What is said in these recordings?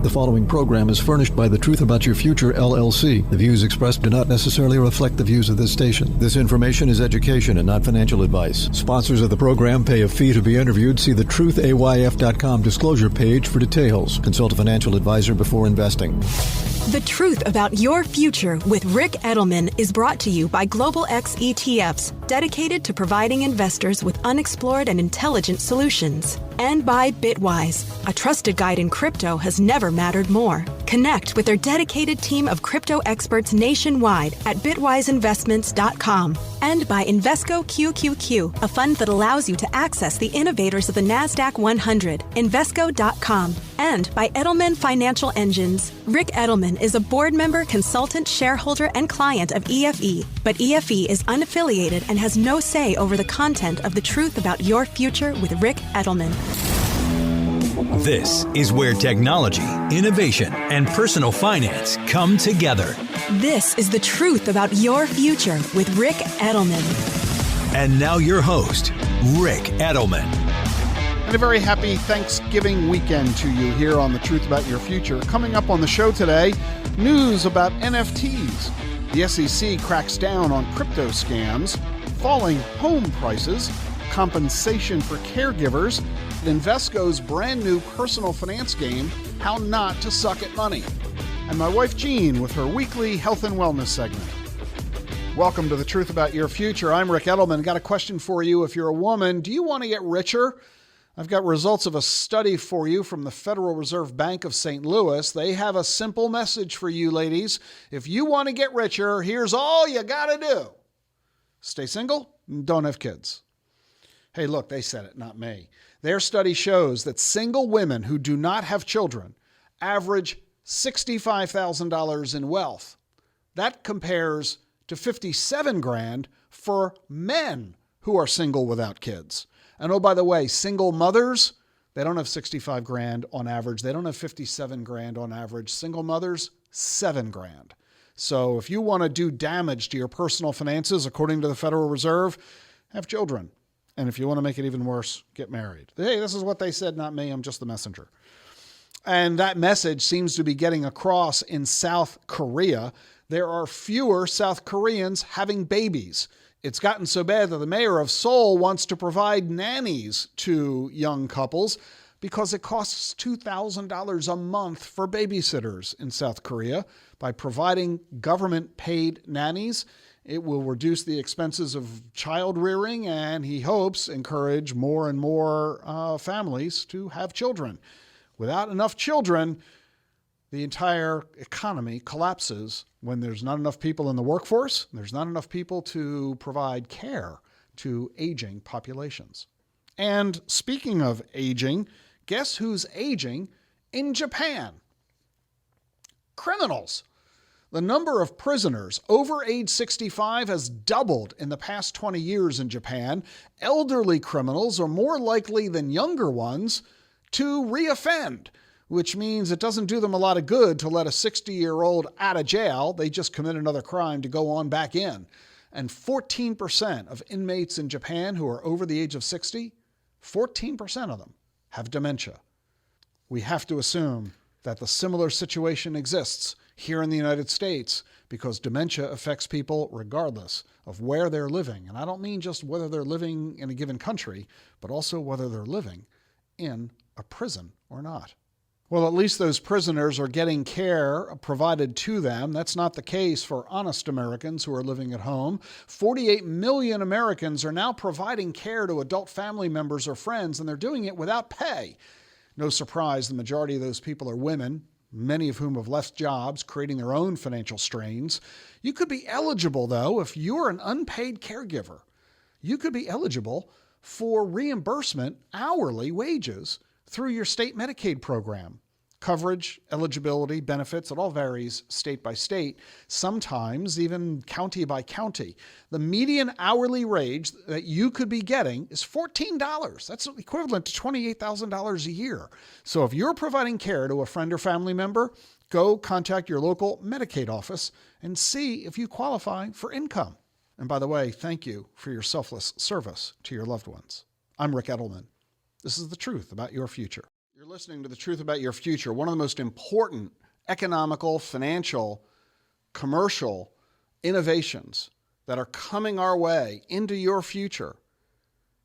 The following program is furnished by The Truth About Your Future, LLC. The views expressed do not necessarily reflect the views of this station. This information is education and not financial advice. Sponsors of the program pay a fee to be interviewed. See the truthayf.com disclosure page for details. Consult a financial advisor before investing. The Truth About Your Future with Rick Edelman is brought to you by Global X ETFs, dedicated to providing investors with unexplored and intelligent solutions. And by Bitwise, a trusted guide in crypto has never mattered more. Connect with their dedicated team of crypto experts nationwide at bitwiseinvestments.com. And by Invesco QQQ, a fund that allows you to access the innovators of the NASDAQ 100, Invesco.com. And by Edelman Financial Engines. Rick Edelman is a board member, consultant, shareholder, and client of EFE, but EFE is unaffiliated and has no say over the content of The Truth About Your Future with Rick Edelman. This is where technology, innovation, and personal finance come together. This is The Truth About Your Future with Rick Edelman. And now your host, Rick Edelman. And a very happy Thanksgiving weekend to you here on The Truth About Your Future. Coming up on the show today, news about NFTs. The SEC cracks down on crypto scams, falling home prices, compensation for caregivers, Invesco's brand new personal finance game, How Not to Suck at Money. And my wife Jean with her weekly health and wellness segment. Welcome to The Truth About Your Future. I'm Rick Edelman. Got a question for you. If you're a woman, do you want to get richer? I've got results of a study for you from the Federal Reserve Bank of St. Louis. They have a simple message for you, ladies. If you want to get richer, here's all you got to do. Stay single and don't have kids. Hey, look, they said it, not me. Their study shows that single women who do not have children average $65,000 in wealth. That compares to $57,000 for men who are single without kids. And oh, by the way, single mothers, they don't have $65,000 on average. They don't have $57,000 on average. Single mothers, $7,000. So if you want to do damage to your personal finances, according to the Federal Reserve, have children. And if you want to make it even worse, get married. Hey, this is what they said, not me. I'm just the messenger. And that message seems to be getting across in South Korea. There are fewer South Koreans having babies. It's gotten so bad that the mayor of Seoul wants to provide nannies to young couples because it costs $2,000 a month for babysitters in South Korea. By providing government-paid nannies, it will reduce the expenses of child rearing and, he hopes, encourage more and more families to have children. Without enough children, the entire economy collapses when there's not enough people in the workforce. There's not enough people to provide care to aging populations. And speaking of aging, guess who's aging in Japan? Criminals. The number of prisoners over age 65 has doubled in the past 20 years in Japan. Elderly criminals are more likely than younger ones to reoffend, which means it doesn't do them a lot of good to let a 60-year-old out of jail. They just commit another crime to go on back in. And 14% of inmates in Japan who are over the age of 60, 14% of them have dementia. We have to assume that the similar situation exists here in the United States because dementia affects people regardless of where they're living. And I don't mean just whether they're living in a given country, but also whether they're living in a prison or not. Well, at least those prisoners are getting care provided to them. That's not the case for honest Americans who are living at home. 48 million Americans are now providing care to adult family members or friends, and they're doing it without pay. No surprise, the majority of those people are women, many of whom have left jobs, creating their own financial strains. You could be eligible, though, if you're an unpaid caregiver. You could be eligible for reimbursement hourly wages through your state Medicaid program. Coverage, eligibility, benefits, it all varies state by state, sometimes even county by county. The median hourly wage that you could be getting is $14. That's equivalent to $28,000 a year. So if you're providing care to a friend or family member, go contact your local Medicaid office and see if you qualify for income. And by the way, thank you for your selfless service to your loved ones. I'm Rick Edelman. This is The Truth About Your Future. You're listening to The Truth About Your Future. One of the most important economical, financial, commercial innovations that are coming our way into your future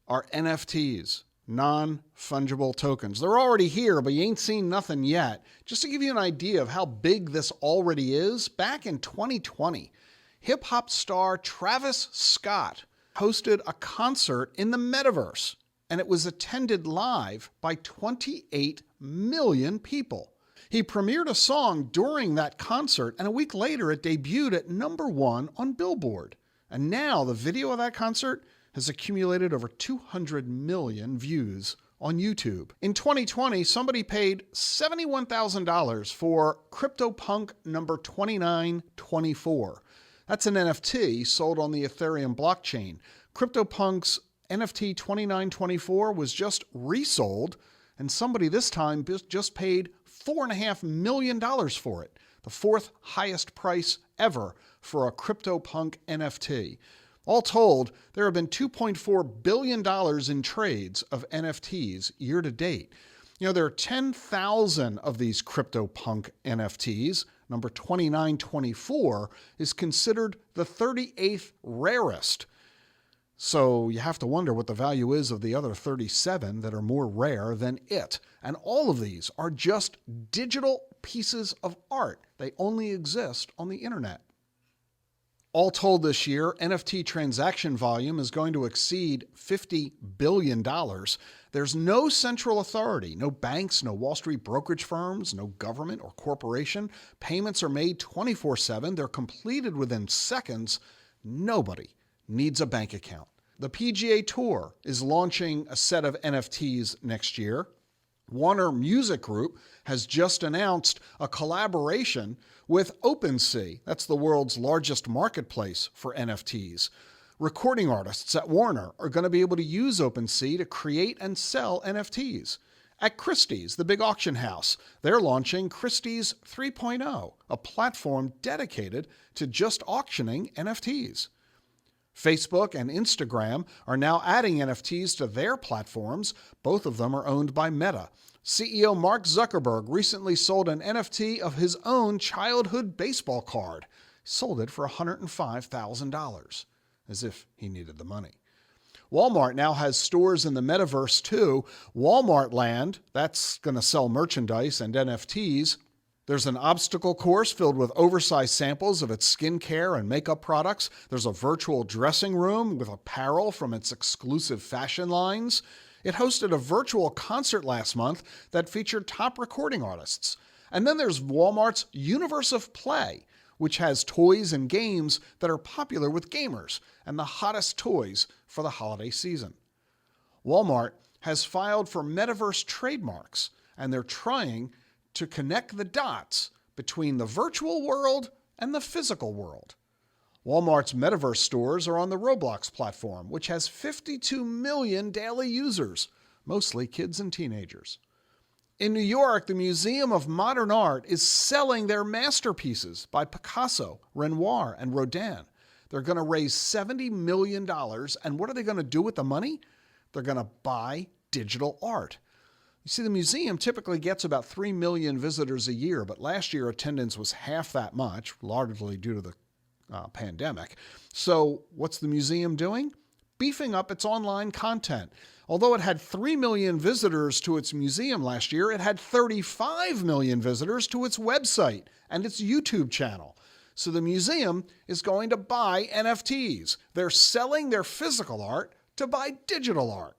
are NFTs, non-fungible tokens. They're already here, but you ain't seen nothing yet. Just to give you an idea of how big this already is, back in 2020, hip-hop star Travis Scott hosted a concert in the metaverse, and it was attended live by 28 million people. He premiered a song during that concert, and a week later it debuted at #1 on Billboard. And now the video of that concert has accumulated over 200 million views on YouTube. In 2020, somebody paid $71,000 for CryptoPunk number 2924. That's an NFT sold on the Ethereum blockchain. CryptoPunk's NFT 2924 was just resold, and somebody this time just paid $4.5 million for it, the fourth highest price ever for a CryptoPunk NFT. All told, there have been $2.4 billion in trades of NFTs year to date. You know, there are 10,000 of these CryptoPunk NFTs. Number 2924 is considered the 38th rarest. So you have to wonder what the value is of the other 37 that are more rare than it. And all of these are just digital pieces of art. They only exist on the internet. All told this year, NFT transaction volume is going to exceed $50 billion. There's no central authority, no banks, no Wall Street brokerage firms, no government or corporation. Payments are made 24/7. They're completed within seconds. Nobody needs a bank account. The PGA Tour is launching a set of NFTs next year. Warner Music Group has just announced a collaboration with OpenSea. That's the world's largest marketplace for NFTs. Recording artists at Warner are going to be able to use OpenSea to create and sell NFTs. At Christie's, the big auction house, they're launching Christie's 3.0, a platform dedicated to just auctioning NFTs. Facebook and Instagram are now adding NFTs to their platforms. Both of them are owned by Meta. CEO Mark Zuckerberg recently sold an NFT of his own childhood baseball card. He sold it for $105,000, as if he needed the money. Walmart now has stores in the metaverse too. Walmart Land, that's going to sell merchandise and NFTs. There's an obstacle course filled with oversized samples of its skincare and makeup products. There's a virtual dressing room with apparel from its exclusive fashion lines. It hosted a virtual concert last month that featured top recording artists. And then there's Walmart's Universe of Play, which has toys and games that are popular with gamers and the hottest toys for the holiday season. Walmart has filed for metaverse trademarks, and they're trying to connect the dots between the virtual world and the physical world. Walmart's metaverse stores are on the Roblox platform, which has 52 million daily users, mostly kids and teenagers. In New York, the Museum of Modern Art is selling their masterpieces by Picasso, Renoir, and Rodin. They're going to raise $70 million, and what are they going to do with the money? They're going to buy digital art. You see, the museum typically gets about 3 million visitors a year, but last year attendance was half that much, largely due to the pandemic. So what's the museum doing? Beefing up its online content. Although it had 3 million visitors to its museum last year, it had 35 million visitors to its website and its YouTube channel. So the museum is going to buy NFTs. They're selling their physical art to buy digital art.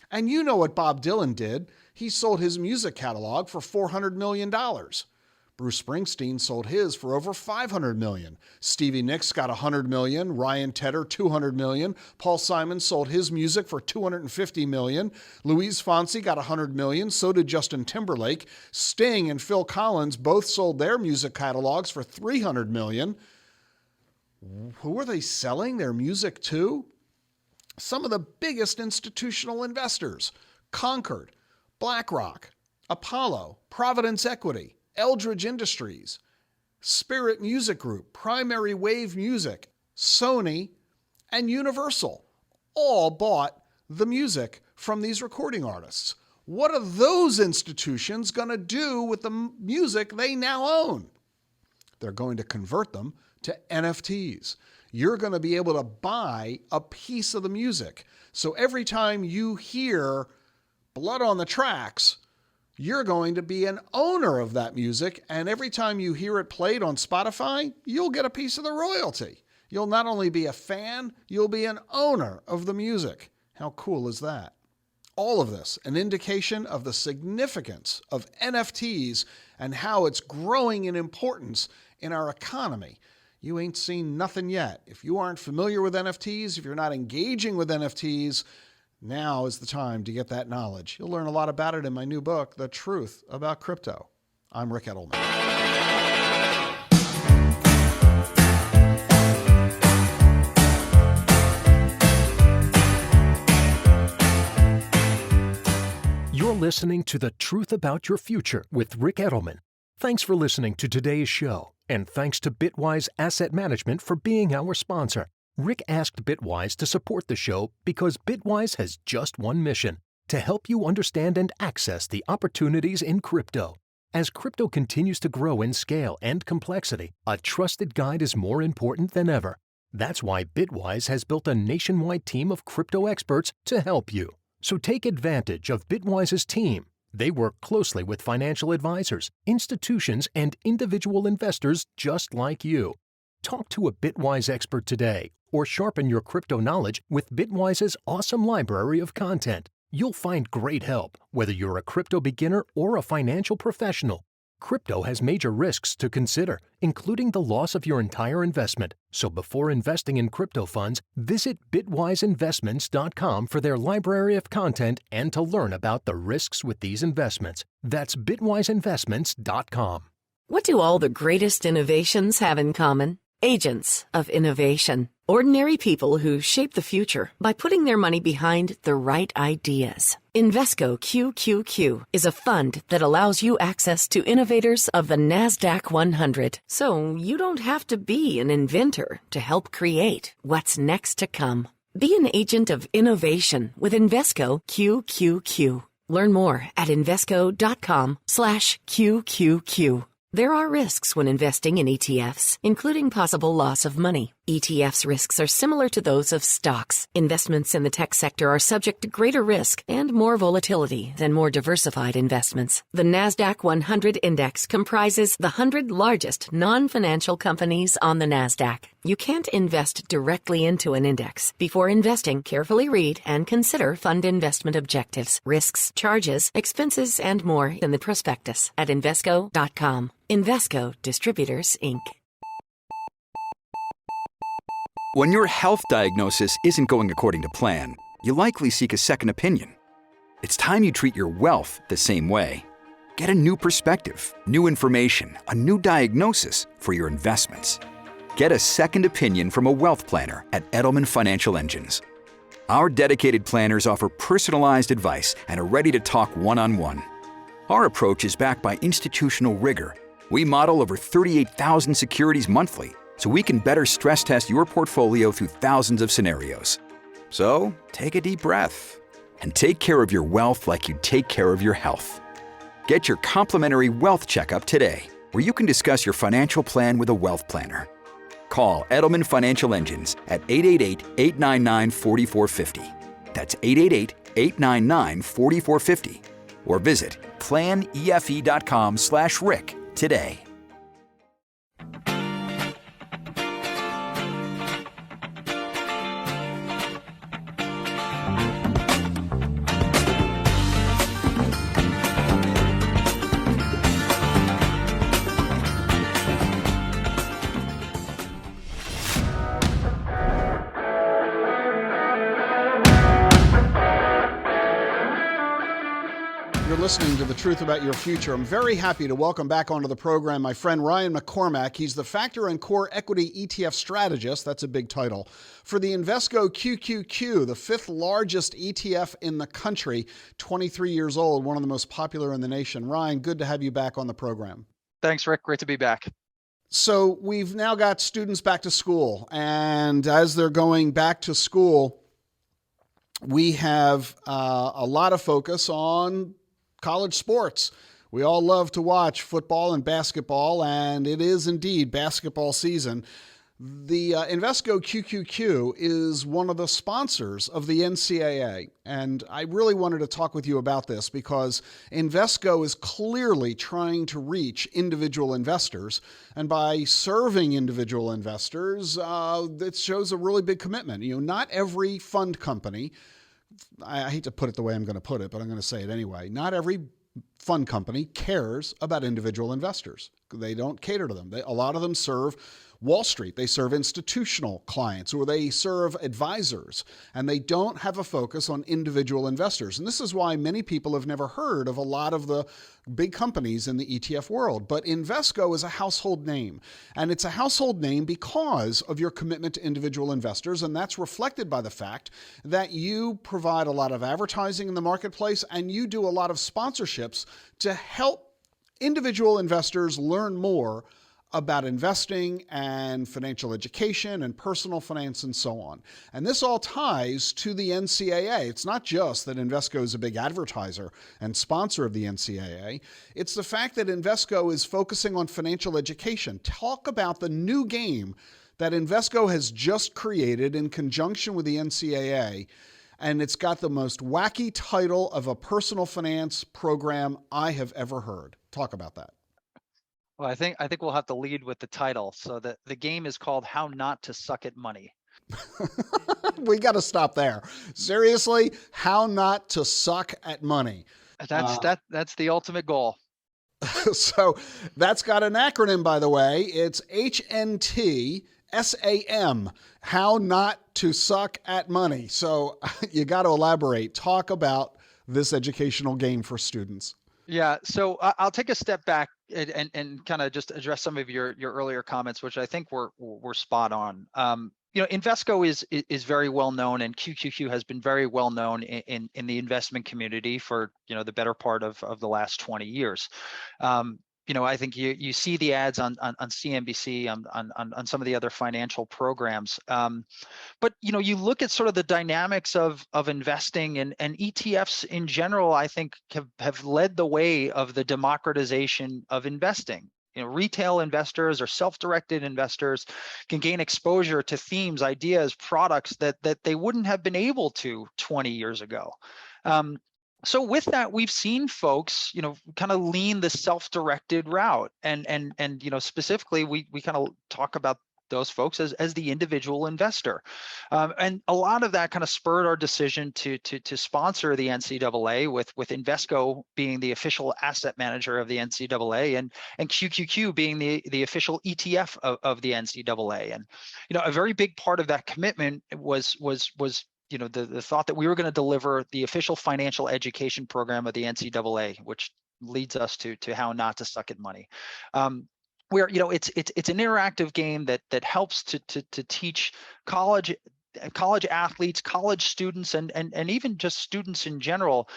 And you know what Bob Dylan did. He sold his music catalog for $400 million. Bruce Springsteen sold his for over $500 million. Stevie Nicks got $100 million. Ryan Tedder, $200 million. Paul Simon sold his music for $250 million. Luis Fonsi got $100 million. So did Justin Timberlake. Sting and Phil Collins both sold their music catalogs for $300 million. Who are they selling their music to? Some of the biggest institutional investors: Concord, BlackRock, Apollo, Providence Equity, Eldridge Industries, Spirit Music Group, Primary Wave Music, Sony, and Universal all bought the music from these recording artists. What are those institutions going to do with the music they now own? They're going to convert them to NFTs. You're going to be able to buy a piece of the music. So every time you hear Blood on the Tracks, you're going to be an owner of that music. And every time you hear it played on Spotify, you'll get a piece of the royalty. You'll not only be a fan, you'll be an owner of the music. How cool is that? All of this, an indication of the significance of NFTs and how it's growing in importance in our economy. You ain't seen nothing yet. If you aren't familiar with NFTs, if you're not engaging with NFTs, now is the time to get that knowledge. You'll learn a lot about it in my new book, The Truth About Crypto. I'm Rick Edelman. You're listening to The Truth About Your Future with Rick Edelman. Thanks for listening to today's show, and thanks to Bitwise Asset Management for being our sponsor. Rick asked Bitwise to support the show because Bitwise has just one mission: to help you understand and access the opportunities in crypto. As crypto continues to grow in scale and complexity, a trusted guide is more important than ever. That's why Bitwise has built a nationwide team of crypto experts to help you. So take advantage of Bitwise's team. They work closely with financial advisors, institutions, and individual investors just like you. Talk to a Bitwise expert today or sharpen your crypto knowledge with Bitwise's awesome library of content. You'll find great help whether you're a crypto beginner or a financial professional. Crypto has major risks to consider, including the loss of your entire investment. So before investing in crypto funds, visit bitwiseinvestments.com for their library of content and to learn about the risks with these investments. That's bitwiseinvestments.com. What do all the greatest innovations have in common? Agents of innovation. Ordinary people who shape the future by putting their money behind the right ideas. Invesco QQQ is a fund that allows you access to innovators of the NASDAQ 100. So you don't have to be an inventor to help create what's next to come. Be an agent of innovation with Invesco QQQ. Learn more at Invesco.com/QQQ. There are risks when investing in ETFs, including possible loss of money. ETFs risks are similar to those of stocks. Investments in the tech sector are subject to greater risk and more volatility than more diversified investments. The NASDAQ 100 Index comprises the 100 largest non-financial companies on the NASDAQ. You can't invest directly into an index. Before investing, carefully read and consider fund investment objectives, risks, charges, expenses, and more in the prospectus at Invesco.com. Invesco Distributors, Inc. When your health diagnosis isn't going according to plan, you likely seek a second opinion. It's time you treat your wealth the same way. Get a new perspective, new information, a new diagnosis for your investments. Get a second opinion from a wealth planner at Edelman Financial Engines. Our dedicated planners offer personalized advice and are ready to talk one-on-one. Our approach is backed by institutional rigor. We model over 38,000 securities monthly, so we can better stress test your portfolio through thousands of scenarios. So, take a deep breath and take care of your wealth like you take care of your health. Get your complimentary wealth checkup today, where you can discuss your financial plan with a wealth planner. Call Edelman Financial Engines at 888-899-4450. That's 888-899-4450. Or visit planefe.com/Rick today. Listening to The Truth About Your Future. I'm very happy to welcome back onto the program my friend Ryan McCormack. He's the Factor and Core Equity ETF Strategist, that's a big title, for the Invesco QQQ, the fifth largest ETF in the country, 23 years old, one of the most popular in the nation. Ryan, good to have you back on the program. Thanks, Rick. Great to be back. So we've now got students back to school, and as they're going back to school, we have a lot of focus on college sports. We all love to watch football and basketball, and it is indeed basketball season. The Invesco QQQ is one of the sponsors of the NCAA, and I really wanted to talk with you about this because Invesco is clearly trying to reach individual investors, and by serving individual investors, it shows a really big commitment. Not every fund company, I hate to put it the way I'm going to put it, but I'm going to say it anyway, not every fund company cares about individual investors. They don't cater to them. A lot of them serve Wall Street. They serve institutional clients, or they serve advisors, and they don't have a focus on individual investors. And this is why many people have never heard of a lot of the big companies in the ETF world. But Invesco is a household name, and it's a household name because of your commitment to individual investors, and that's reflected by the fact that you provide a lot of advertising in the marketplace, and you do a lot of sponsorships to help individual investors learn more about investing and financial education and personal finance and so on. And this all ties to the NCAA. It's not just that Invesco is a big advertiser and sponsor of the NCAA. It's the fact that Invesco is focusing on financial education. Talk about the new game that Invesco has just created in conjunction with the NCAA. And it's got the most wacky title of a personal finance program I have ever heard. Talk about that. Well, I think we'll have to lead with the title. So the game is called How Not to Suck at Money. We got to stop there. Seriously, how not to suck at money. That's the ultimate goal. So that's got an acronym, by the way. It's HNTSAM, How Not to Suck at Money. So you got to elaborate. Talk about this educational game for students. Yeah, so I'll take a step back and kind of just address some of your earlier comments, which I think were spot on. Invesco is very well known, and QQQ has been very well known in the investment community for the better part of the last 20 years. I think you see the ads on CNBC, on some of the other financial programs. But you look at sort of the dynamics of investing, and ETFs in general, I think have led the way of the democratization of investing. Retail investors or self-directed investors can gain exposure to themes, ideas, products that they wouldn't have been able to 20 years ago. So with that, we've seen folks, kind of lean the self-directed route, and specifically, we kind of talk about those folks as the individual investor, and a lot of that kind of spurred our decision to sponsor the NCAA, with Invesco being the official asset manager of the NCAA, and QQQ being the official ETF of the NCAA, and a very big part of that commitment was the thought that we were going to deliver the official financial education program of the NCAA, which leads us to How Not to Suck at Money. Where it's an interactive game that helps to teach college athletes, college students, and even just students in general,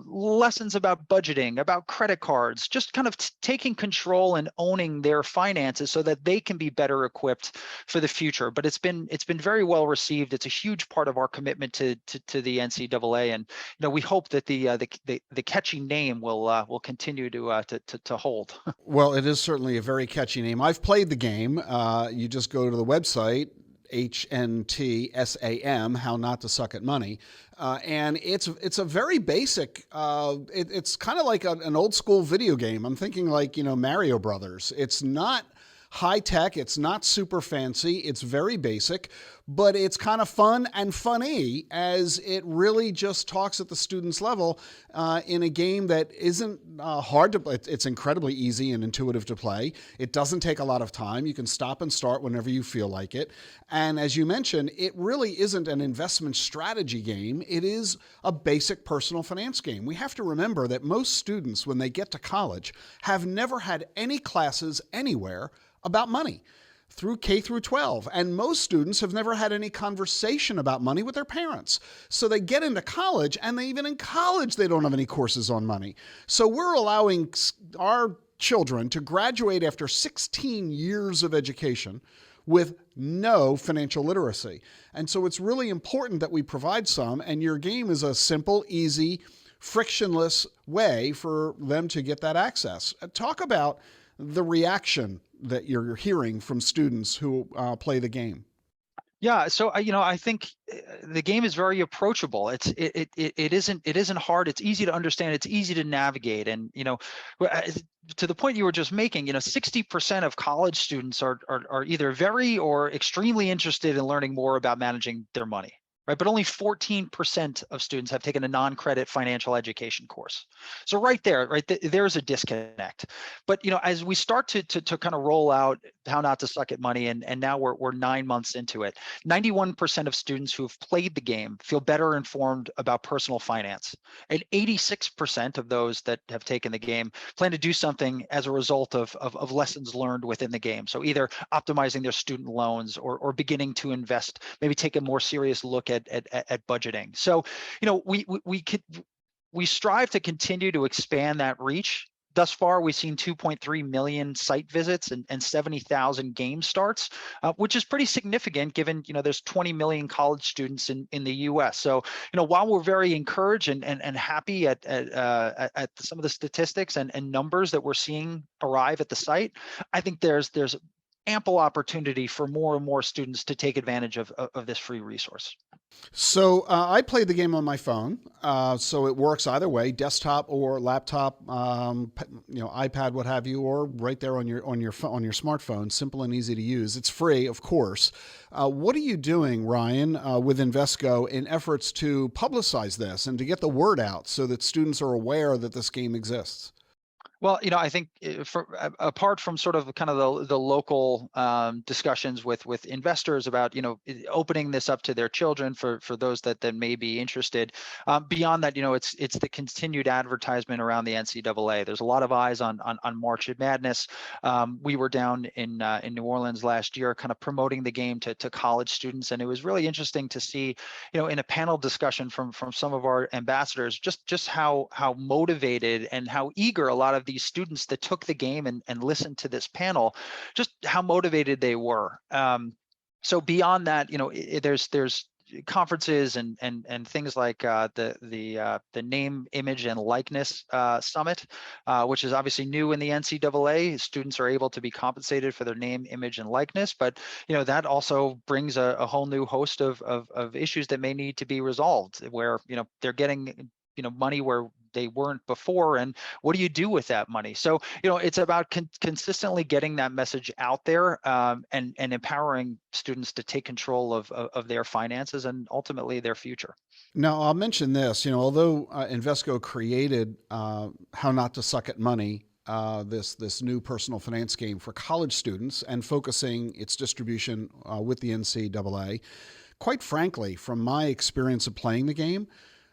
lessons about budgeting, about credit cards, just kind of taking control and owning their finances so that they can be better equipped for the future. But it's been very well received. It's a huge part of our commitment to the NCAA, and we hope that the catchy name will continue to hold. Well, it is certainly a very catchy name. I've played the game. You just go to the website, HNTSAM, How Not to Suck at Money. And it's a very basic, it's kind of like an old school video game. I'm thinking like, Mario Brothers. It's not high tech. It's not super fancy. It's very basic, but it's kind of fun and funny, as it really just talks at the student's level in a game that isn't hard to play. It's incredibly easy and intuitive to play. It doesn't take a lot of time. You can stop and start whenever you feel like it. And as you mentioned, it really isn't an investment strategy game. It is a basic personal finance game. We have to remember that most students, when they get to college, have never had any classes anywhere about money through K through 12. And most students have never had any conversation about money with their parents. So they get into college, and even in college, they don't have any courses on money. So we're allowing our children to graduate after 16 years of education with no financial literacy. And so it's really important that we provide some, and your game is a simple, easy, frictionless way for them to get that access. Talk about the reaction that you're hearing from students who play the game. Yeah, so I think the game is very approachable. It isn't hard. It's easy to understand. It's easy to navigate. And to the point you were just making, 60% of college students are either very or extremely interested in learning more about managing their money. Right, but only 14% of students have taken a non-credit financial education course. So right there, there's a disconnect. But as we start to kind of roll out how not to suck at money, and now we're 9 months into it, 91% of students who have played the game feel better informed about personal finance, and 86% of those that have taken the game plan to do something as a result of lessons learned within the game. So either optimizing their student loans or beginning to invest, maybe take a more serious look at budgeting. So, we strive to continue to expand that reach. Thus far, we've seen 2.3 million site visits and 70,000 game starts, which is pretty significant given, there's 20 million college students in the U.S. So, while we're very encouraged and happy at some of the statistics and numbers that we're seeing arrive at the site, I think there's ample opportunity for more and more students to take advantage of this free resource. So I played the game on my phone, so it works either way, desktop or laptop, iPad, what have you, or right there on your smartphone. Simple and easy to use. It's free, of course. What are you doing, Ryan, with Invesco in efforts to publicize this and to get the word out so that students are aware that this game exists? Well, I think apart from sort of kind of the local discussions with investors about, opening this up to their children for those that may be interested, beyond that, it's the continued advertisement around the NCAA. There's a lot of eyes on March Madness. We were down in New Orleans last year, kind of promoting the game to college students, and it was really interesting to see, in a panel discussion from some of our ambassadors, just how motivated and how eager a lot of these students that took the game and listened to this panel, just how motivated they were. So beyond that, there's conferences and things like the name, image, and likeness summit, which is obviously new in the NCAA. Students are able to be compensated for their name, image, and likeness, but that also brings a whole new host of issues that may need to be resolved, where they're getting money where they weren't before, and what do you do with that money? So it's about consistently getting that message out there, and empowering students to take control of their finances and ultimately their future. Now, I'll mention this, although Invesco created How Not to Suck at Money, this new personal finance game for college students, and focusing its distribution with the NCAA, quite frankly, from my experience of playing the game,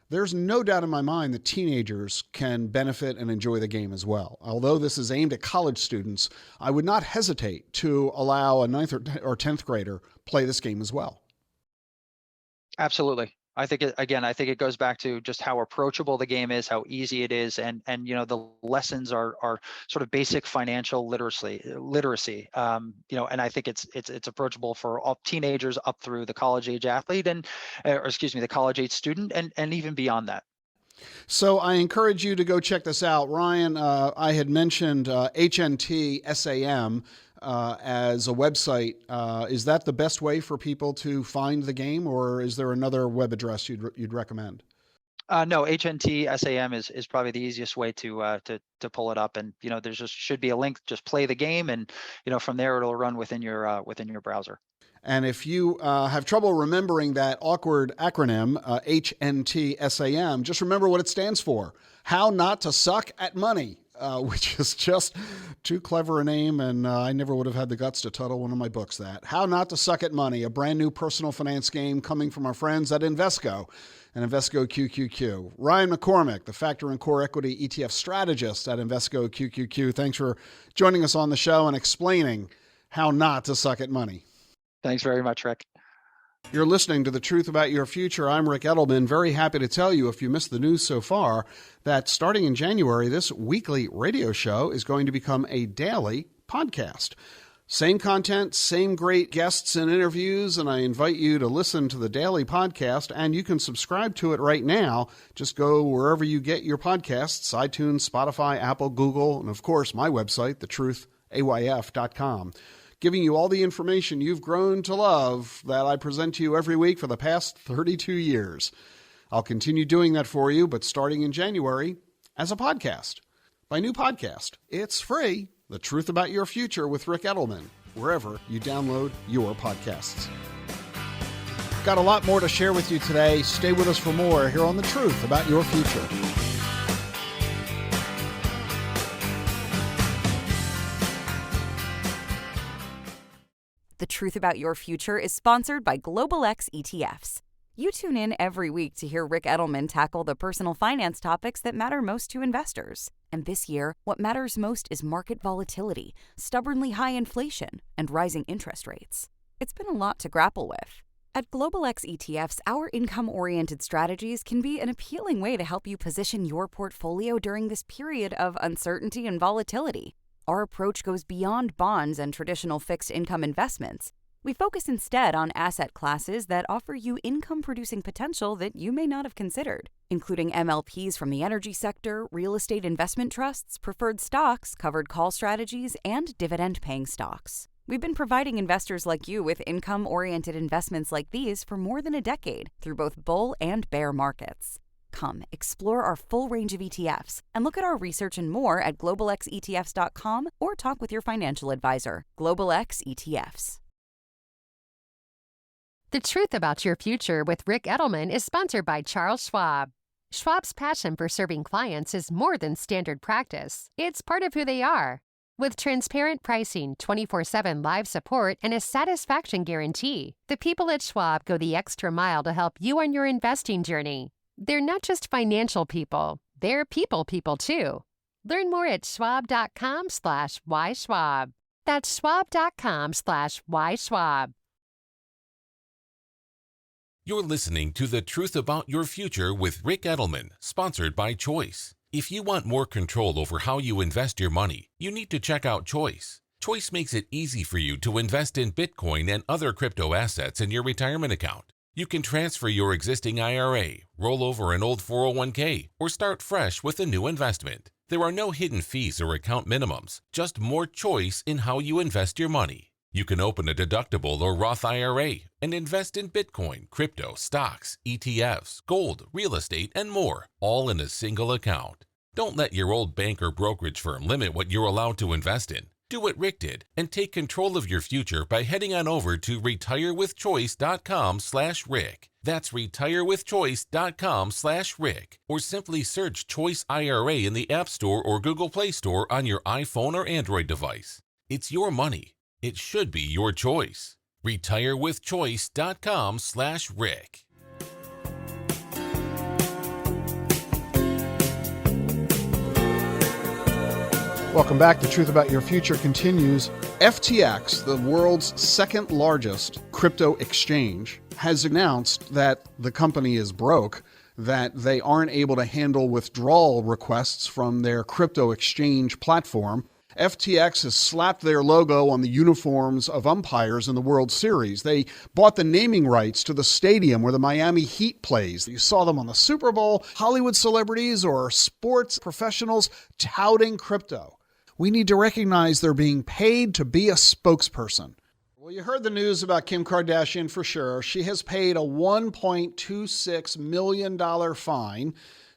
there's no doubt in my mind that teenagers can benefit and enjoy the game as well. Although this is aimed at college students, I would not hesitate to allow a 9th or 10th grader play this game as well. Absolutely. I think it goes back to just how approachable the game is, how easy it is, and the lessons are sort of basic financial literacy. And I think it's approachable for all teenagers up through the college age athlete the college age student, and even beyond that. So I encourage you to go check this out. Ryan, I had mentioned HNT SAM as a website. Is that the best way for people to find the game, or is there another web address you'd recommend? No, HNT SAM is probably the easiest way to pull it up, and there just should be a link. Just play the game, and from there it'll run within your browser. And if you have trouble remembering that awkward acronym, HNTSAM, just remember what it stands for. How Not to Suck at Money, which is just too clever a name, and I never would have had the guts to title one of my books that. How Not to Suck at Money, a brand new personal finance game coming from our friends at Invesco and Invesco QQQ. Ryan McCormack, the Factor and Core Equity ETF strategist at Invesco QQQ, thanks for joining us on the show and explaining how not to suck at money. Thanks very much, Rick. You're listening to The Truth About Your Future. I'm Rick Edelman. Very happy to tell you, if you missed the news so far, that starting in January, this weekly radio show is going to become a daily podcast. Same content, same great guests and interviews, and I invite you to listen to the daily podcast, and you can subscribe to it right now. Just go wherever you get your podcasts, iTunes, Spotify, Apple, Google, and of course my website, thetruthayf.com, giving you all the information you've grown to love that I present to you every week for the past 32 years. I'll continue doing that for you, but starting in January as a podcast. My new podcast, it's free. The Truth About Your Future with Rick Edelman, wherever you download your podcasts. Got a lot more to share with you today. Stay with us for more here on The Truth About Your Future. The Truth About Your Future is sponsored by Global X ETFs. You tune in every week to hear Rick Edelman tackle the personal finance topics that matter most to investors. And this year, what matters most is market volatility, stubbornly high inflation, and rising interest rates. It's been a lot to grapple with. At Global X ETFs, our income-oriented strategies can be an appealing way to help you position your portfolio during this period of uncertainty and volatility. Our approach goes beyond bonds and traditional fixed income investments. We focus instead on asset classes that offer you income-producing potential that you may not have considered, including MLPs from the energy sector, real estate investment trusts, preferred stocks, covered call strategies, and dividend-paying stocks. We've been providing investors like you with income-oriented investments like these for more than a decade through both bull and bear markets. Come, explore our full range of ETFs and look at our research and more at globalxetfs.com or talk with your financial advisor. Global X ETFs. The Truth About Your Future with Rick Edelman is sponsored by Charles Schwab. Schwab's passion for serving clients is more than standard practice. It's part of who they are. With transparent pricing, 24/7 live support, and a satisfaction guarantee, the people at Schwab go the extra mile to help you on your investing journey. They're not just financial people, they're people too. Learn more at schwab.com/whyschwab. That's schwab.com/whyschwab. You're listening to The Truth About Your Future with Rick Edelman, sponsored by Choice. If you want more control over how you invest your money, you need to check out Choice. Choice makes it easy for you to invest in Bitcoin and other crypto assets in your retirement account. You can transfer your existing IRA, roll over an old 401k, or start fresh with a new investment. There are no hidden fees or account minimums, just more choice in how you invest your money. You can open a deductible or Roth IRA and invest in Bitcoin, crypto, stocks, ETFs, gold, real estate, and more, all in a single account. Don't let your old bank or brokerage firm limit what you're allowed to invest in. Do what Rick did and take control of your future by heading on over to retirewithchoice.com/Rick. That's retirewithchoice.com/Rick, or simply search Choice IRA in the App Store or Google Play Store on your iPhone or Android device. It's your money. It should be your choice. retirewithchoice.com/Rick. Welcome back. The Truth About Your Future continues. FTX, the world's second largest crypto exchange, has announced that the company is broke, that they aren't able to handle withdrawal requests from their crypto exchange platform. FTX has slapped their logo on the uniforms of umpires in the World Series. They bought the naming rights to the stadium where the Miami Heat plays. You saw them on the Super Bowl, Hollywood celebrities or sports professionals touting crypto. We need to recognize they're being paid to be a spokesperson. Well, you heard the news about Kim Kardashian for sure. She has paid a $1.26 million fine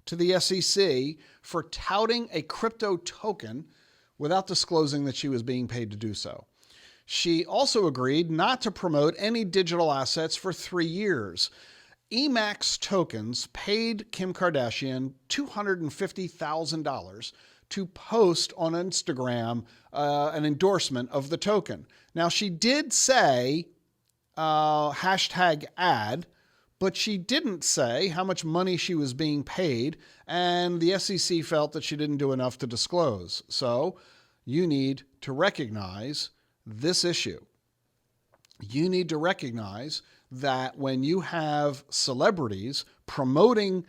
to the SEC for touting a crypto token without disclosing that she was being paid to do so. She also agreed not to promote any digital assets for 3 years. Emax Tokens paid Kim Kardashian $250,000 to post on Instagram an endorsement of the token. Now, she did say hashtag ad, but she didn't say how much money she was being paid, and the SEC felt that she didn't do enough to disclose. So you need to recognize this issue. You need to recognize that when you have celebrities promoting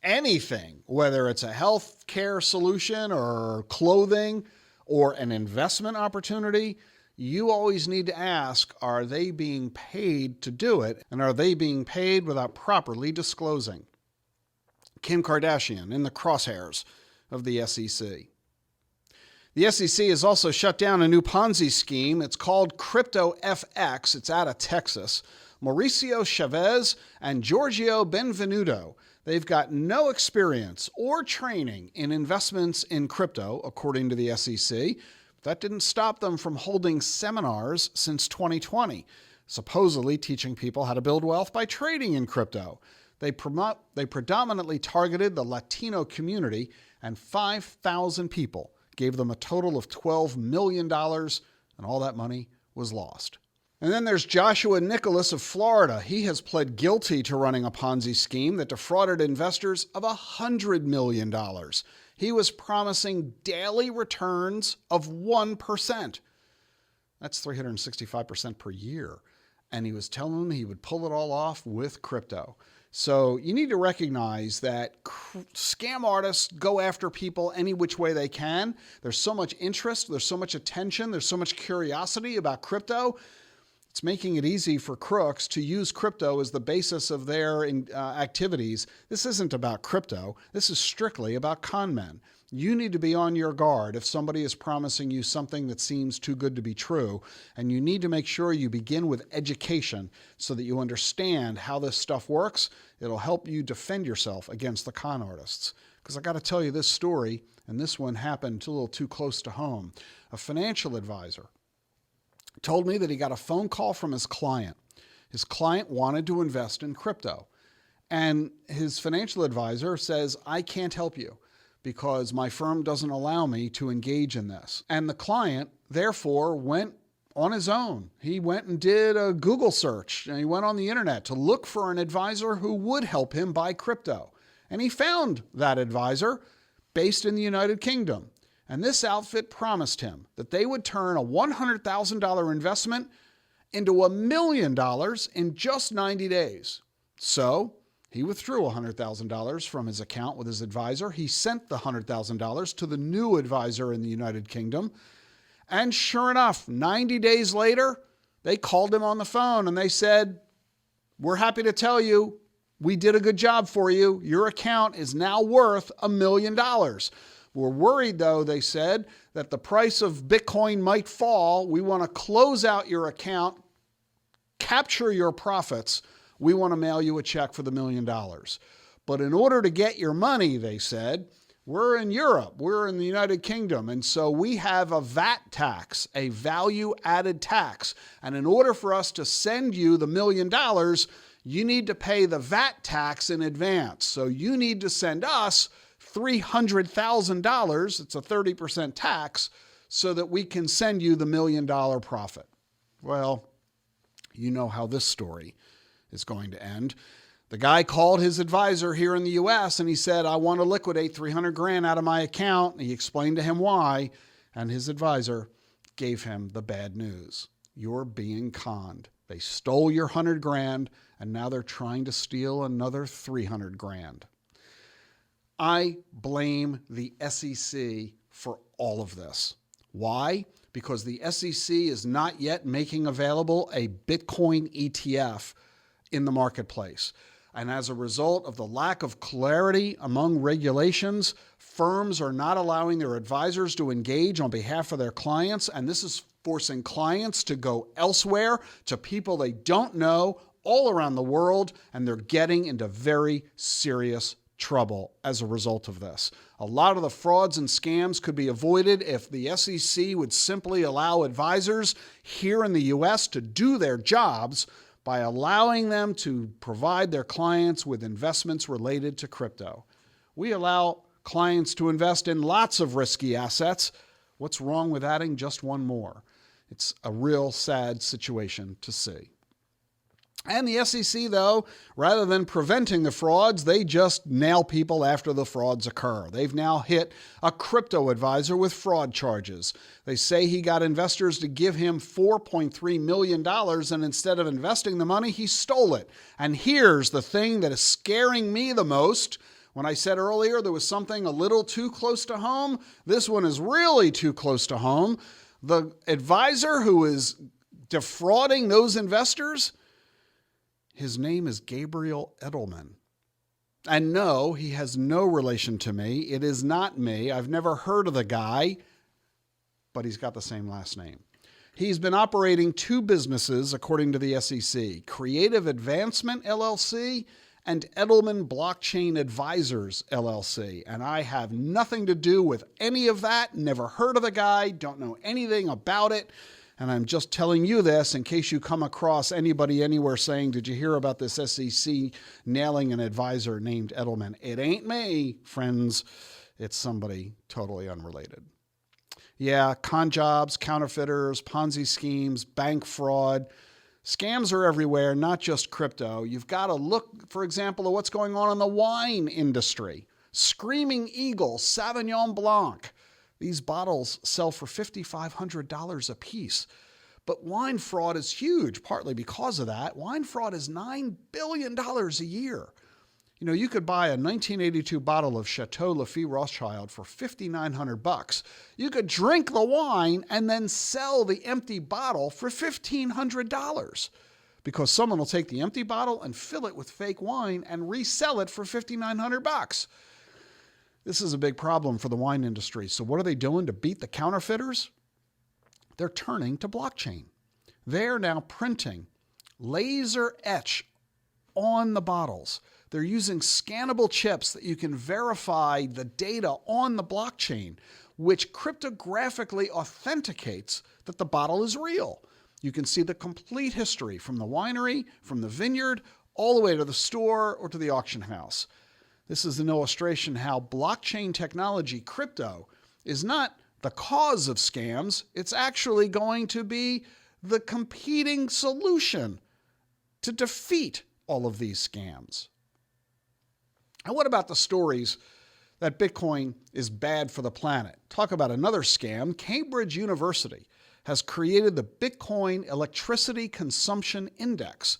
anything, whether it's a health care solution or clothing or an investment opportunity, you always need to ask, are they being paid to do it? And are they being paid without properly disclosing? Kim Kardashian in the crosshairs of the SEC. The SEC has also shut down a new Ponzi scheme. It's called Crypto FX. It's out of Texas. Mauricio Chavez and Giorgio Benvenuto. They've got no experience or training in investments in crypto, according to the SEC. That didn't stop them from holding seminars since 2020, supposedly teaching people how to build wealth by trading in crypto. They predominantly targeted the Latino community, and 5,000 people gave them a total of $12 million, and all that money was lost. And then there's Joshua Nicholas of Florida. He has pled guilty to running a Ponzi scheme that defrauded investors of $100 million. He was promising daily returns of 1%. That's 365% per year. And he was telling them he would pull it all off with crypto. So you need to recognize that scam artists go after people any which way they can. There's so much interest, there's so much attention, there's so much curiosity about crypto. It's making it easy for crooks to use crypto as the basis of their activities. This isn't about crypto. This is strictly about con men. You need to be on your guard if somebody is promising you something that seems too good to be true, and you need to make sure you begin with education so that you understand how this stuff works. It'll help you defend yourself against the con artists. Because I got to tell you this story, and this one happened a little too close to home. A financial advisor told me that he got a phone call from his client. His client wanted to invest in crypto. And his financial advisor says, I can't help you because my firm doesn't allow me to engage in this. And the client, therefore, went on his own. He went and did a Google search, and he went on the internet to look for an advisor who would help him buy crypto. And he found that advisor based in the United Kingdom. And this outfit promised him that they would turn a $100,000 investment into $1 million in just 90 days. So he withdrew $100,000 from his account with his advisor. He sent the $100,000 to the new advisor in the United Kingdom. And sure enough, 90 days later, they called him on the phone and they said, we're happy to tell you we did a good job for you. Your account is now worth $1 million. We're worried, though, they said, that the price of Bitcoin might fall. We want to close out your account, capture your profits. We want to mail you a check for the $1 million. But in order to get your money, they said, we're in Europe, we're in the United Kingdom, and so we have a VAT tax, a value-added tax. And in order for us to send you the $1 million, you need to pay the VAT tax in advance. So you need to send us $300,000, it's a 30% tax, so that we can send you the $1 million profit. Well, you know how this story is going to end. The guy called his advisor here in the U.S. and he said, I want to liquidate $300,000 out of my account. And he explained to him why, and his advisor gave him the bad news. You're being conned. They stole your $100,000 and now they're trying to steal another $300,000. I blame the SEC for all of this. Why? Because the SEC is not yet making available a Bitcoin ETF in the marketplace. And as a result of the lack of clarity among regulations, firms are not allowing their advisors to engage on behalf of their clients. And this is forcing clients to go elsewhere to people they don't know all around the world. And they're getting into very serious trouble as a result of this. A lot of the frauds and scams could be avoided if the SEC would simply allow advisors here in the U.S. to do their jobs by allowing them to provide their clients with investments related to crypto. We allow clients to invest in lots of risky assets. What's wrong with adding just one more? It's a real sad situation to see. And the SEC, though, rather than preventing the frauds, they just nail people after the frauds occur. They've now hit a crypto advisor with fraud charges. They say he got investors to give him $4.3 million, and instead of investing the money, he stole it. And here's the thing that is scaring me the most. When I said earlier there was something a little too close to home, this one is really too close to home. The advisor who is defrauding those investors, his name is Gabriel Edelman. And no, he has no relation to me. It is not me. I've never heard of the guy, but he's got the same last name. He's been operating two businesses, according to the SEC, Creative Advancement, LLC, and Edelman Blockchain Advisors, LLC. And I have nothing to do with any of that, never heard of the guy, don't know anything about it. And I'm just telling you this in case you come across anybody anywhere saying, did you hear about this SEC nailing an advisor named Edelman? It ain't me, friends. It's somebody totally unrelated. Yeah, con jobs, counterfeiters, Ponzi schemes, bank fraud. Scams are everywhere, not just crypto. You've got to look, for example, at what's going on in the wine industry. Screaming Eagle, Sauvignon Blanc. These bottles sell for $5,500 a piece. But wine fraud is huge, partly because of that. Wine fraud is $9 billion a year. You know, you could buy a 1982 bottle of Chateau Lafite Rothschild for $5,900. You could drink the wine and then sell the empty bottle for $1,500 because someone will take the empty bottle and fill it with fake wine and resell it for $5,900. This is a big problem for the wine industry. So what are they doing to beat the counterfeiters? They're turning to blockchain. They're now printing laser etch on the bottles. They're using scannable chips that you can verify the data on the blockchain, which cryptographically authenticates that the bottle is real. You can see the complete history from the winery, from the vineyard, all the way to the store or to the auction house. This is an illustration how blockchain technology, crypto, is not the cause of scams. It's actually going to be the competing solution to defeat all of these scams. And what about the stories that Bitcoin is bad for the planet? Talk about another scam. Cambridge University has created the Bitcoin Electricity Consumption Index.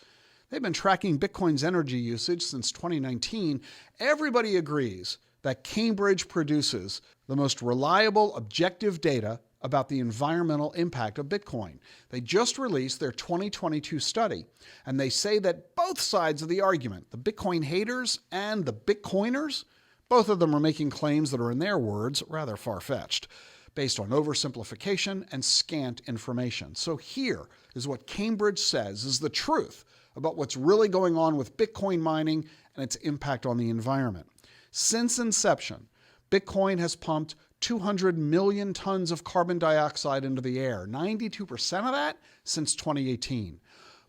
They've been tracking Bitcoin's energy usage since 2019. Everybody agrees that Cambridge produces the most reliable, objective data about the environmental impact of Bitcoin. They just released their 2022 study, and they say that both sides of the argument, the Bitcoin haters and the Bitcoiners, both of them are making claims that are, in their words, rather far-fetched, based on oversimplification and scant information. So here is what Cambridge says is the truth about what's really going on with Bitcoin mining and its impact on the environment. Since inception, Bitcoin has pumped 200 million tons of carbon dioxide into the air, 92% of that since 2018.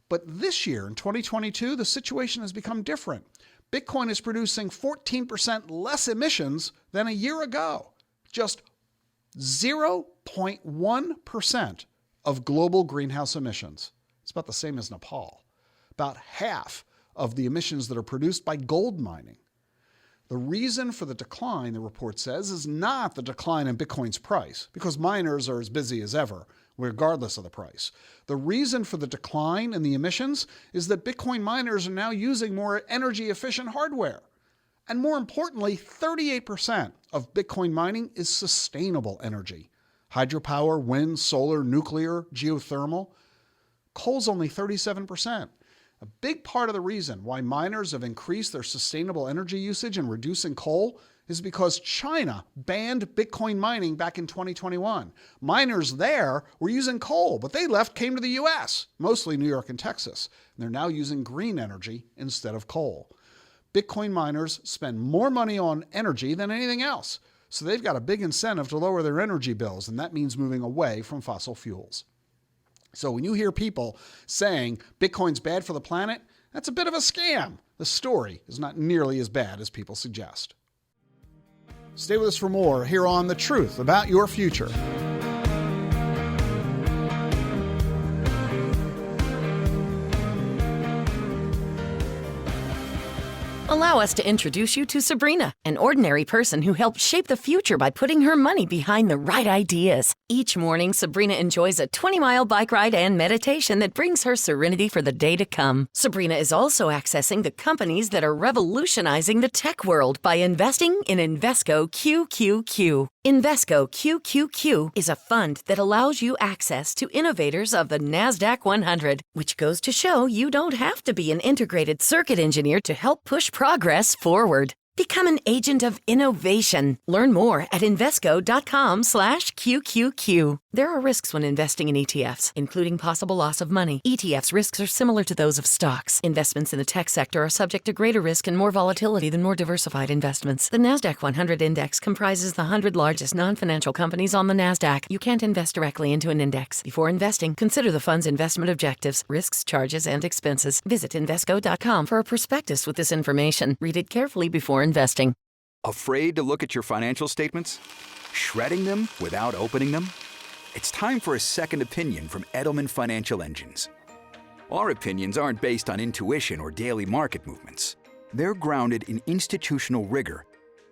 But this year, in 2022, the situation has become different. Bitcoin is producing 14% less emissions than a year ago. Just 0.1% of global greenhouse emissions. It's about the same as Nepal. About half of the emissions that are produced by gold mining. The reason for the decline, the report says, is not the decline in Bitcoin's price, because miners are as busy as ever, regardless of the price. The reason for the decline in the emissions is that Bitcoin miners are now using more energy-efficient hardware. And more importantly, 38% of Bitcoin mining is sustainable energy. Hydropower, wind, solar, nuclear, geothermal. Coal's only 37%. A big part of the reason why miners have increased their sustainable energy usage and reducing coal is because China banned Bitcoin mining back in 2021. Miners there were using coal, but they came to the US, mostly New York and Texas. And they're now using green energy instead of coal. Bitcoin miners spend more money on energy than anything else. So they've got a big incentive to lower their energy bills, and that means moving away from fossil fuels. So when you hear people saying Bitcoin's bad for the planet, that's a bit of a scam. The story is not nearly as bad as people suggest. Stay with us for more here on The Truth About Your Future. Allow us to introduce you to Sabrina, an ordinary person who helped shape the future by putting her money behind the right ideas. Each morning, Sabrina enjoys a 20-mile bike ride and meditation that brings her serenity for the day to come. Sabrina is also accessing the companies that are revolutionizing the tech world by investing in Invesco QQQ. Invesco QQQ is a fund that allows you access to innovators of the NASDAQ 100, which goes to show you don't have to be an integrated circuit engineer to help push progress forward. Become an agent of innovation. Learn more at Invesco.com/QQQ. There are risks when investing in ETFs, including possible loss of money. ETFs risks are similar to those of stocks. Investments in the tech sector are subject to greater risk and more volatility than more diversified investments. The NASDAQ 100 index comprises the 100 largest non-financial companies on the NASDAQ. You can't invest directly into an index. Before investing, consider the fund's investment objectives, risks, charges, and expenses. Visit Invesco.com for a prospectus with this information. Read it carefully before investing. Afraid to look at your financial statements? Shredding them without opening them? It's time for a second opinion from Edelman Financial Engines. Our opinions aren't based on intuition or daily market movements. They're grounded in institutional rigor,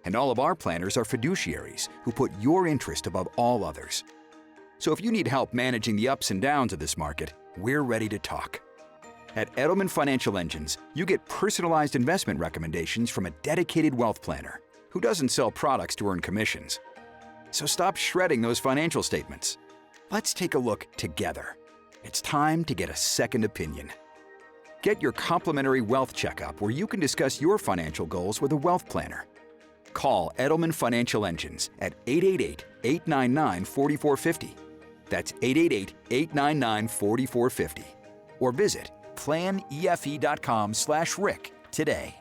and all of our planners are fiduciaries who put your interest above all others. So if you need help managing the ups and downs of this market, we're ready to talk. At Edelman Financial Engines, you get personalized investment recommendations from a dedicated wealth planner who doesn't sell products to earn commissions. So stop shredding those financial statements. Let's take a look together. It's time to get a second opinion. Get your complimentary wealth checkup where you can discuss your financial goals with a wealth planner. Call Edelman Financial Engines at 888-899-4450. That's 888-899-4450. Or visit planefe.com/Rick today.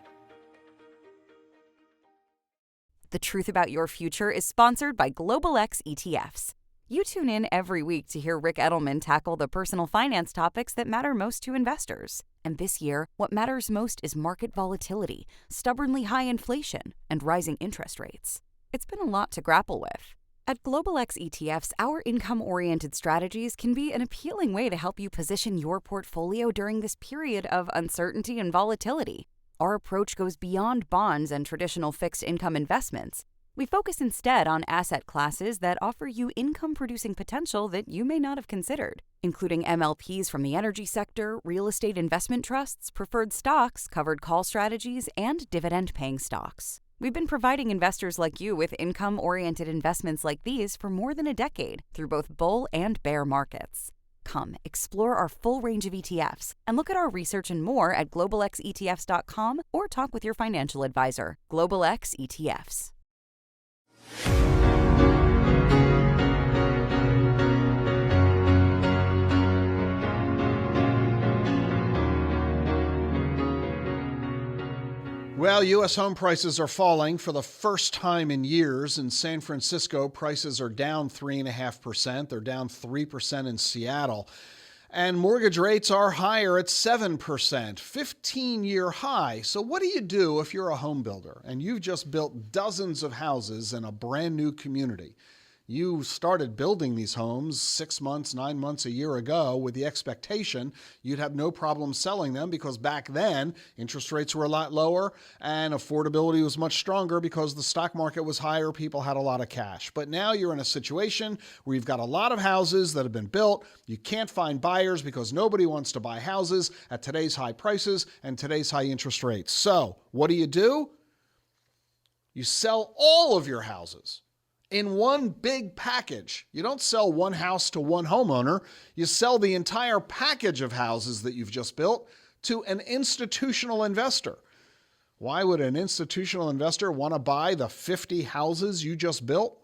The Truth About Your Future is sponsored by Global X ETFs. You tune in every week to hear Rick Edelman tackle the personal finance topics that matter most to investors. And this year, what matters most is market volatility, stubbornly high inflation, and rising interest rates. It's been a lot to grapple with. At Global X ETFs, our income-oriented strategies can be an appealing way to help you position your portfolio during this period of uncertainty and volatility. Our approach goes beyond bonds and traditional fixed income investments. We focus instead on asset classes that offer you income-producing potential that you may not have considered, including MLPs from the energy sector, real estate investment trusts, preferred stocks, covered call strategies, and dividend-paying stocks. We've been providing investors like you with income-oriented investments like these for more than a decade through both bull and bear markets. Come, explore our full range of ETFs and look at our research and more at globalxetfs.com or talk with your financial advisor. Global X ETFs. Well, U.S. home prices are falling for the first time in years. In San Francisco, prices are down 3.5%. They're down 3% in Seattle. And mortgage rates are higher at 7%, 15-year high. So what do you do if you're a home builder and you've just built dozens of houses in a brand new community? You started building these homes 6 months, 9 months, a year ago with the expectation you'd have no problem selling them because back then interest rates were a lot lower and affordability was much stronger because the stock market was higher, people had a lot of cash. But now you're in a situation where you've got a lot of houses that have been built. You can't find buyers because nobody wants to buy houses at today's high prices and today's high interest rates. So what do? You sell all of your houses in one big package. You don't sell one house to one homeowner. You sell the entire package of houses that you've just built to an institutional investor. Why would an institutional investor want to buy the 50 houses you just built?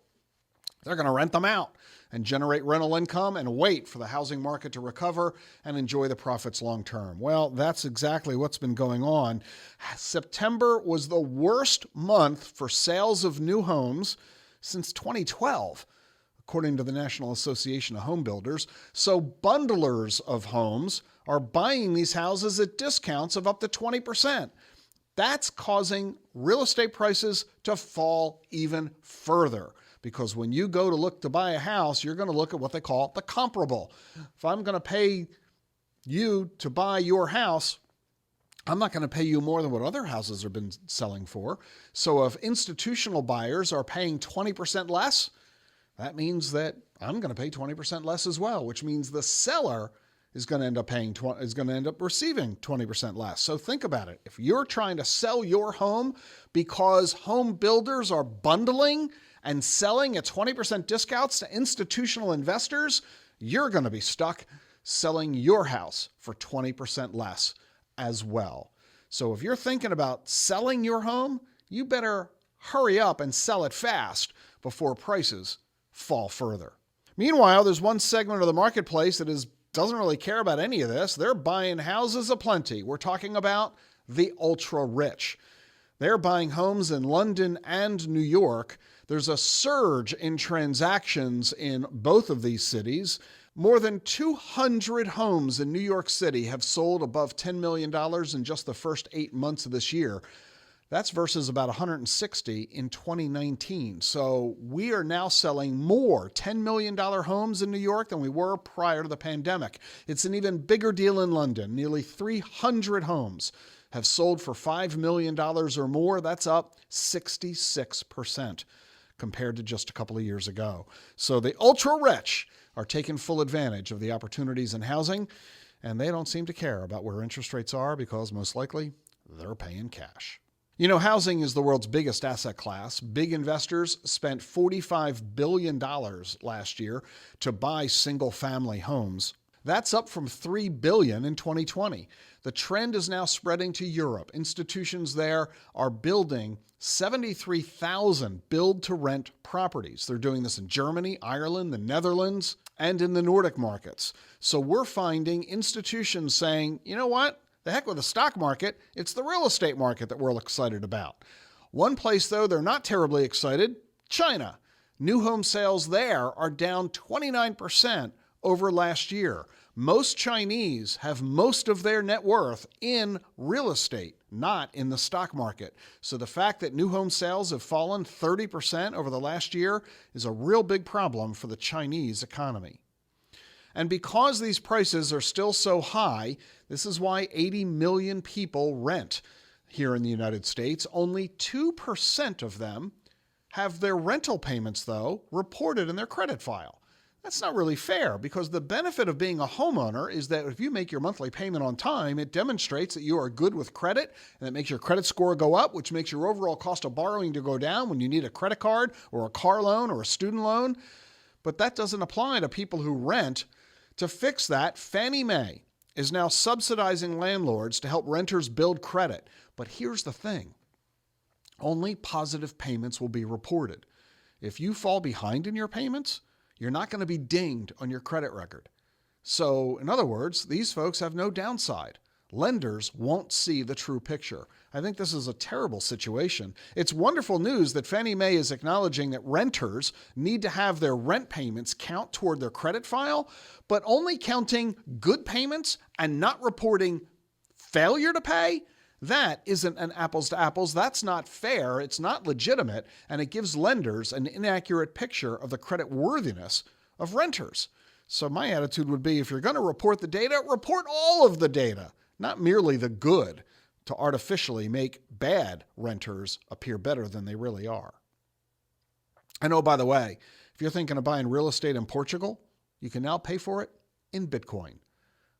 They're going to rent them out and generate rental income and wait for the housing market to recover and enjoy the profits long term. Well, that's exactly what's been going on. September was the worst month for sales of new homes since 2012, according to the National Association of Home Builders. So bundlers of homes are buying these houses at discounts of up to 20%. That's causing real estate prices to fall even further, because when you go to look to buy a house, you're going to look at what they call the comparable. If I'm going to pay you to buy your house, I'm not going to pay you more than what other houses have been selling for. So if institutional buyers are paying 20% less, that means that I'm going to pay 20% less as well, which means the seller is going to end up receiving 20% less. So think about it. If you're trying to sell your home because home builders are bundling and selling at 20% discounts to institutional investors, you're going to be stuck selling your house for 20% less as well. So if you're thinking about selling your home, you better hurry up and sell it fast before prices fall further. Meanwhile, there's one segment of the marketplace that doesn't really care about any of this. They're buying houses aplenty. We're talking about the ultra-rich. They're buying homes in London and New York. There's a surge in transactions in both of these cities. More than 200 homes in New York City have sold above $10 million in just the first 8 months of this year. That's versus about 160 in 2019. So we are now selling more $10 million homes in New York than we were prior to the pandemic. It's an even bigger deal in London. Nearly 300 homes have sold for $5 million or more. That's up 66% compared to just a couple of years ago. So the ultra-rich are taking full advantage of the opportunities in housing, and they don't seem to care about where interest rates are because most likely they're paying cash. You know, housing is the world's biggest asset class. Big investors spent $45 billion last year to buy single-family homes. That's up from $3 billion in 2020. The trend is now spreading to Europe. Institutions there are building 73,000 build-to-rent properties. They're doing this in Germany, Ireland, the Netherlands, and in the Nordic markets. So we're finding institutions saying, you know what? The heck with the stock market. It's the real estate market that we're excited about. One place, though, they're not terribly excited, China. New home sales there are down 29% over last year. Most Chinese have most of their net worth in real estate, not in the stock market. So the fact that new home sales have fallen 30% over the last year is a real big problem for the Chinese economy. And because these prices are still so high, this is why 80 million people rent here in the United States. Only 2% of them have their rental payments, though, reported in their credit file. That's not really fair because the benefit of being a homeowner is that if you make your monthly payment on time, it demonstrates that you are good with credit and it makes your credit score go up, which makes your overall cost of borrowing to go down when you need a credit card or a car loan or a student loan. But that doesn't apply to people who rent. To fix that, Fannie Mae is now subsidizing landlords to help renters build credit. But here's the thing. Only positive payments will be reported. If you fall behind in your payments, you're not going to be dinged on your credit record. So, in other words, these folks have no downside. Lenders won't see the true picture. I think this is a terrible situation. It's wonderful news that Fannie Mae is acknowledging that renters need to have their rent payments count toward their credit file, but only counting good payments and not reporting failure to pay. That isn't an apples to apples. That's not fair. It's not legitimate. And it gives lenders an inaccurate picture of the credit worthiness of renters. So my attitude would be, if you're going to report the data, report all of the data, not merely the good, to artificially make bad renters appear better than they really are. And oh, by the way, if you're thinking of buying real estate in Portugal, you can now pay for it in Bitcoin.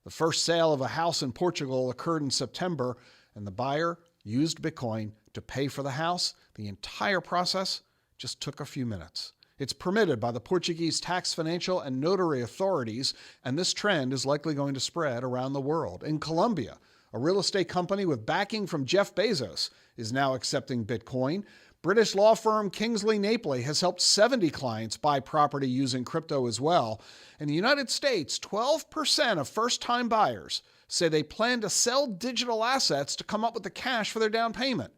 The first sale of a house in Portugal occurred in September, and the buyer used Bitcoin to pay for the house. The entire process just took a few minutes. It's permitted by the Portuguese tax, financial, and notary authorities, and this trend is likely going to spread around the world. In Colombia, a real estate company with backing from Jeff Bezos is now accepting Bitcoin. British law firm Kingsley Napoli has helped 70 clients buy property using crypto as well. In the United States, 12% of first-time buyers say they plan to sell digital assets to come up with the cash for their down payment.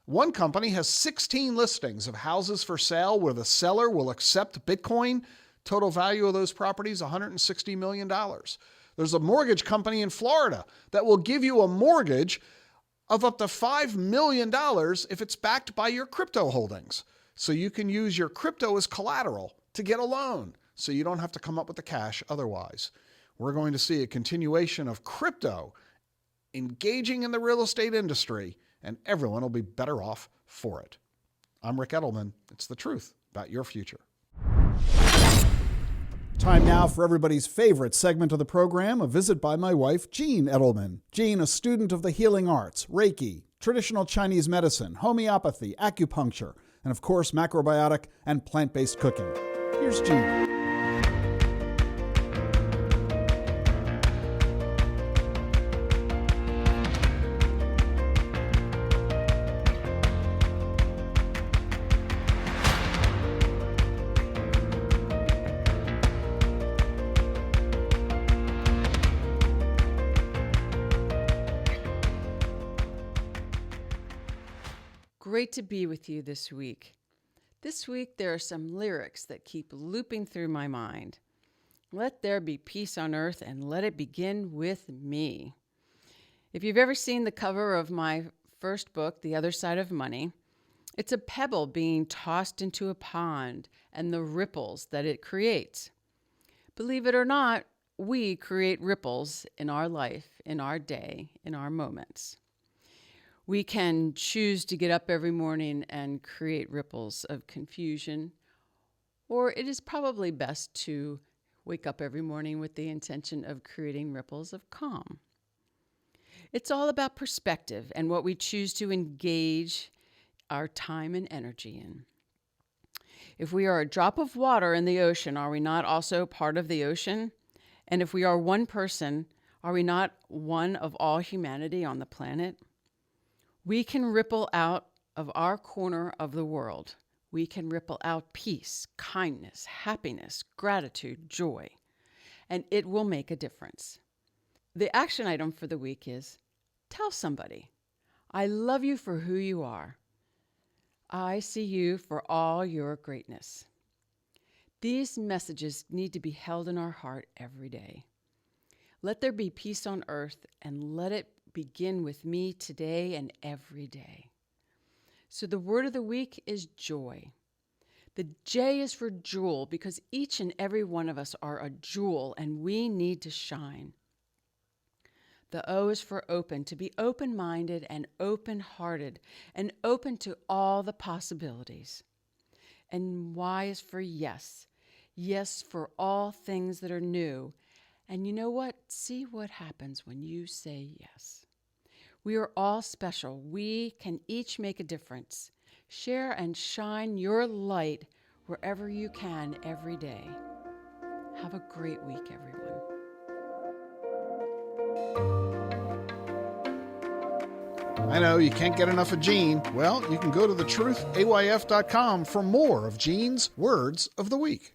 One company has 16 listings of houses for sale where the seller will accept Bitcoin. Total value of those properties, $160 million. There's a mortgage company in Florida that will give you a mortgage of up to $5 million if it's backed by your crypto holdings. So you can use your crypto as collateral to get a loan, so you don't have to come up with the cash otherwise. We're going to see a continuation of crypto engaging in the real estate industry, and everyone will be better off for it. I'm Rick Edelman. It's the truth about your future. Time now for everybody's favorite segment of the program, a visit by my wife, Jean Edelman. Jean, a student of the healing arts, Reiki, traditional Chinese medicine, homeopathy, acupuncture, and of course, macrobiotic and plant-based cooking. Here's Gene. Great to be with you this week. This week, there are some lyrics that keep looping through my mind. Let there be peace on earth and let it begin with me. If you've ever seen the cover of my first book, The Other Side of Money, it's a pebble being tossed into a pond and the ripples that it creates. Believe it or not, we create ripples in our life, in our day, in our moments. We can choose to get up every morning and create ripples of confusion, or it is probably best to wake up every morning with the intention of creating ripples of calm. It's all about perspective and what we choose to engage our time and energy in. If we are a drop of water in the ocean, are we not also part of the ocean? And if we are one person, are we not one of all humanity on the planet? We can ripple out of our corner of the world. We can ripple out peace, kindness, happiness, gratitude, joy, and it will make a difference. The action item for the week is tell somebody, I love you for who you are. I see you for all your greatness. These messages need to be held in our heart every day. Let there be peace on earth and let it begin with me today and every day. So the word of the week is joy. The J is for jewel because each and every one of us are a jewel and we need to shine. The O is for open, to be open-minded and open-hearted and open to all the possibilities. And Y is for yes. Yes for all things that are new. And you know what? See what happens when you say yes. We are all special. We can each make a difference. Share and shine your light wherever you can every day. Have a great week, everyone. I know you can't get enough of Gene. Well, you can go to thetruthayf.com for more of Gene's Words of the Week.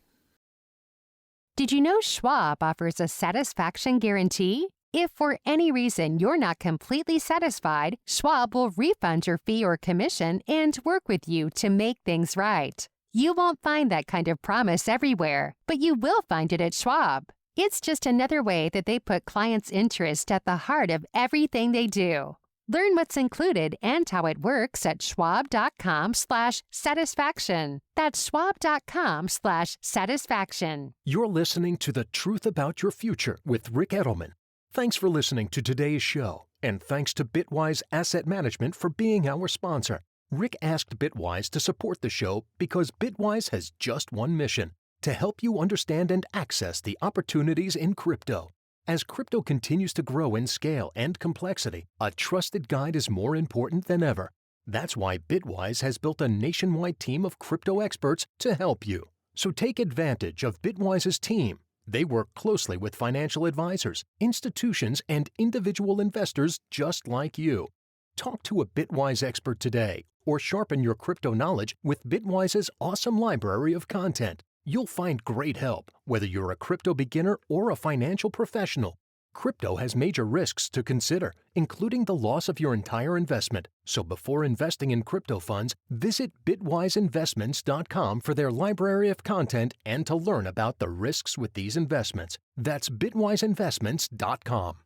Did you know Schwab offers a satisfaction guarantee? If for any reason you're not completely satisfied, Schwab will refund your fee or commission and work with you to make things right. You won't find that kind of promise everywhere, but you will find it at Schwab. It's just another way that they put clients' interest at the heart of everything they do. Learn what's included and how it works at schwab.com/satisfaction. That's schwab.com/satisfaction. You're listening to The Truth About Your Future with Rick Edelman. Thanks for listening to today's show, and thanks to Bitwise Asset Management for being our sponsor. Rick asked Bitwise to support the show because Bitwise has just one mission: to help you understand and access the opportunities in crypto. As crypto continues to grow in scale and complexity, a trusted guide is more important than ever. That's why Bitwise has built a nationwide team of crypto experts to help you. So take advantage of Bitwise's team. They work closely with financial advisors, institutions, and individual investors just like you. Talk to a Bitwise expert today or sharpen your crypto knowledge with Bitwise's awesome library of content. You'll find great help, whether you're a crypto beginner or a financial professional. Crypto has major risks to consider, including the loss of your entire investment. So before investing in crypto funds, visit bitwiseinvestments.com for their library of content and to learn about the risks with these investments. That's bitwiseinvestments.com.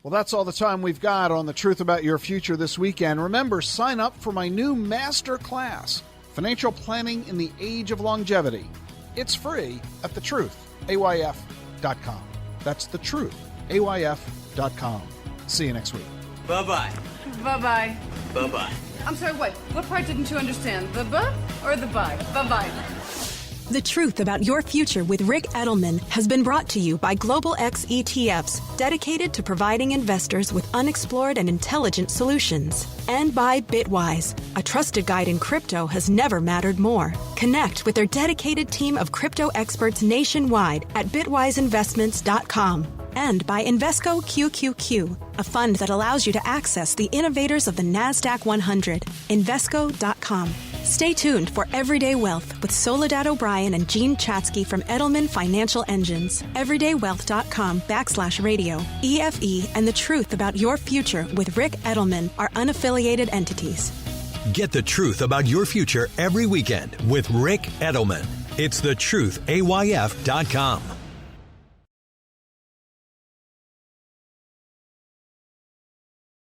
Well, that's all the time we've got on The Truth About Your Future this weekend. Remember, sign up for my new master class, Financial Planning in the Age of Longevity. It's free at thetruthayf.com. That's thetruthayf.com. See you next week. Bye-bye. Bye-bye. Bye-bye. I'm sorry, what? What part didn't you understand? The buh or the bye? Bye-bye. The Truth About Your Future with Rick Edelman has been brought to you by Global X ETFs, dedicated to providing investors with unexplored and intelligent solutions. And by Bitwise, a trusted guide in crypto has never mattered more. Connect with their dedicated team of crypto experts nationwide at bitwiseinvestments.com. And by Invesco QQQ, a fund that allows you to access the innovators of the NASDAQ 100. Invesco.com. Stay tuned for Everyday Wealth with Soledad O'Brien and Gene Chatsky from Edelman Financial Engines. Everydaywealth.com/radio. EFE and The Truth About Your Future with Rick Edelman are unaffiliated entities. Get the truth about your future every weekend with Rick Edelman. It's thetruthayf.com.